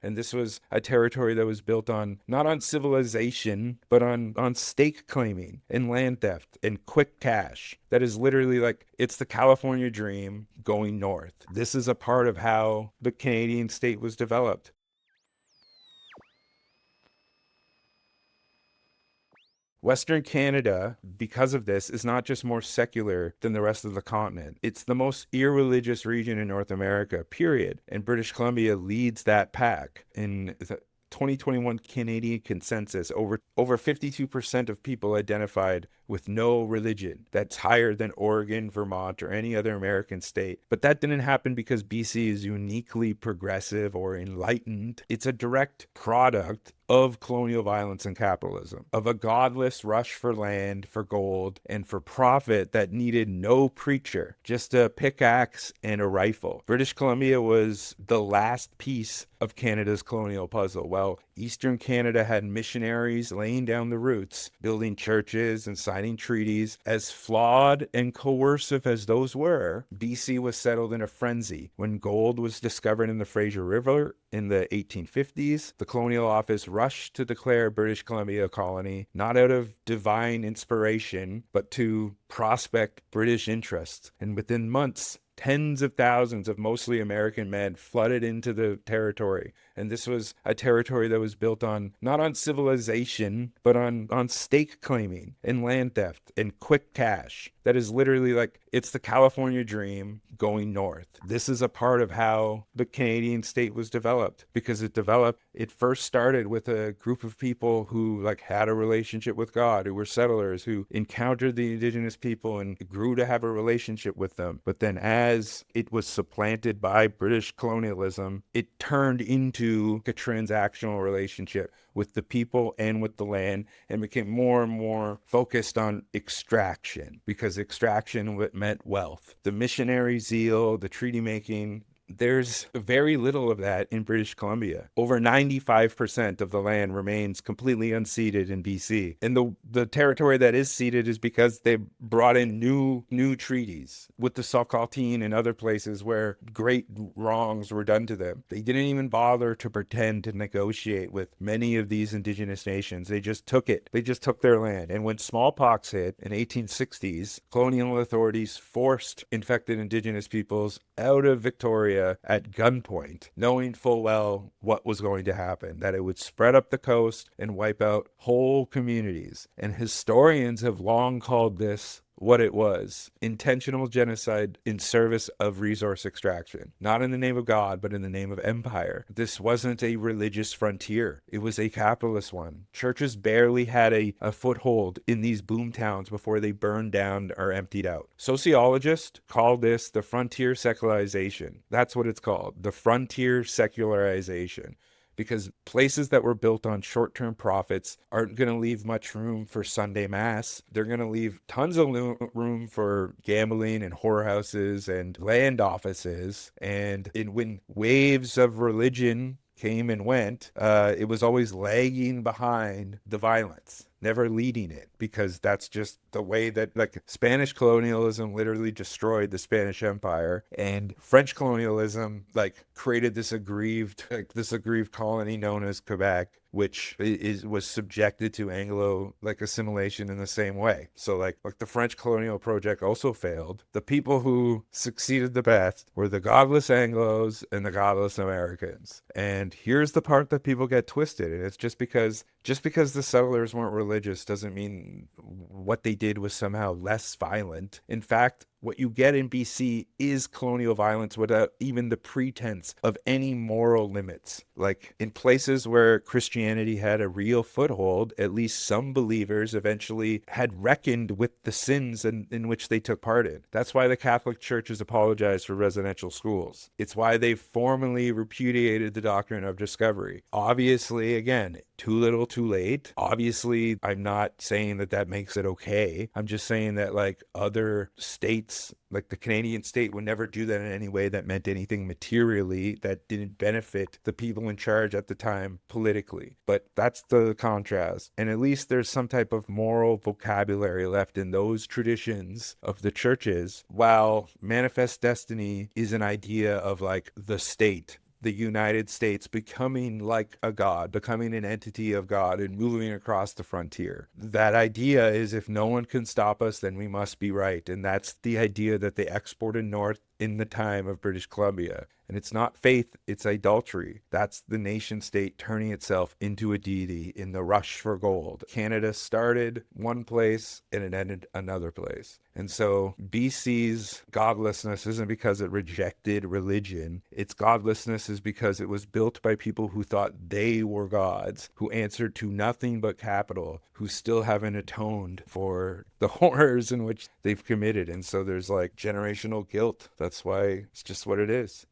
And this was a territory that was built on, not on civilization, but on stake claiming and land theft and quick cash. That is literally like, it's the California dream going north. This is a part of how the Canadian state was developed. Western Canada, because of this, is not just more secular than the rest of the continent. It's the most irreligious region in North America, period. And British Columbia leads that pack. In the 2021 Canadian consensus, over 52% of people identified with no religion. That's higher than Oregon, Vermont, or any other American state. But that didn't happen because BC is uniquely progressive or enlightened. It's a direct product of colonial violence and capitalism, of a godless rush for land, for gold, and for profit that needed no preacher, just a pickaxe and a rifle. British Columbia was the last piece of Canada's colonial puzzle. While Eastern Canada had missionaries laying down the roots, building churches and signing treaties, as flawed and coercive as those were, BC was settled in a frenzy. When gold was discovered in the Fraser River in the 1850s, the Colonial Office rushed to declare British Columbia a colony, not out of divine inspiration, but to prospect British interests. And within months, tens of thousands of mostly American men flooded into the territory. And this was a territory that was built on, not on civilization, but on stake claiming and land theft and quick cash. That is literally like, it's the California dream going north. This is a part of how the Canadian state was developed, because it first started with a group of people who like had a relationship with God, who were settlers, who encountered the Indigenous people and grew to have a relationship with them. But then as it was supplanted by British colonialism, it turned into a transactional relationship with the people and with the land, and became more and more focused on extraction, because extraction meant wealth. The missionary zeal, the treaty making, there's very little of that in British Columbia. Over 95% of the land remains completely unceded in BC. And the territory that is ceded is because they brought in new treaties with the Saskatchewan and other places where great wrongs were done to them. They didn't even bother to pretend to negotiate with many of these Indigenous nations. They just took it. They just took their land. And when smallpox hit in 1860s, colonial authorities forced infected Indigenous peoples out of Victoria at gunpoint, knowing full well what was going to happen, that it would spread up the coast and wipe out whole communities. And historians have long called this what it was: intentional genocide in service of resource extraction, not in the name of God, but in the name of empire. This wasn't a religious frontier. It was a capitalist one. Churches barely had a foothold in these boom towns before they burned down or emptied out. Sociologists call this the frontier secularization. That's what it's called, the frontier secularization. Because places that were built on short-term profits aren't going to leave much room for Sunday mass. They're going to leave tons of room for gambling and whorehouses and land offices. And when waves of religion came and went, it was always lagging behind the violence, never leading it, because that's just the way that, like, Spanish colonialism literally destroyed the Spanish Empire, and French colonialism like created this aggrieved colony known as Quebec, which was subjected to Anglo assimilation in the same way. So like the French colonial project also failed. The people who succeeded the best were the godless Anglos and the godless Americans. And here's the part that people get twisted, and it's just because the settlers weren't religious doesn't mean what they did was somehow less violent. In fact, what you get in BC is colonial violence without even the pretense of any moral limits. Like in places where Christianity had a real foothold, at least some believers eventually had reckoned with the sins in which they took part in. That's why the Catholic Church has apologized for residential schools. It's why they formally repudiated the doctrine of discovery. Obviously, again, too little, too late. Obviously, I'm not saying that makes it okay. I'm just saying that like other states, like the Canadian state, would never do that in any way that meant anything materially that didn't benefit the people in charge at the time politically. But that's the contrast. And at least there's some type of moral vocabulary left in those traditions of the churches, while manifest destiny is an idea of like the state the United States becoming like a god, becoming an entity of God and moving across the frontier. That idea is, if no one can stop us, then we must be right. And that's the idea that they exported north in the time of British Columbia. And it's not faith, it's idolatry. That's the nation state turning itself into a deity in the rush for gold. Canada started one place and it ended another place. And so BC's godlessness isn't because it rejected religion. Its godlessness is because it was built by people who thought they were gods, who answered to nothing but capital, who still haven't atoned for the horrors in which they've committed. And so there's like generational guilt. That's why it's just what it is.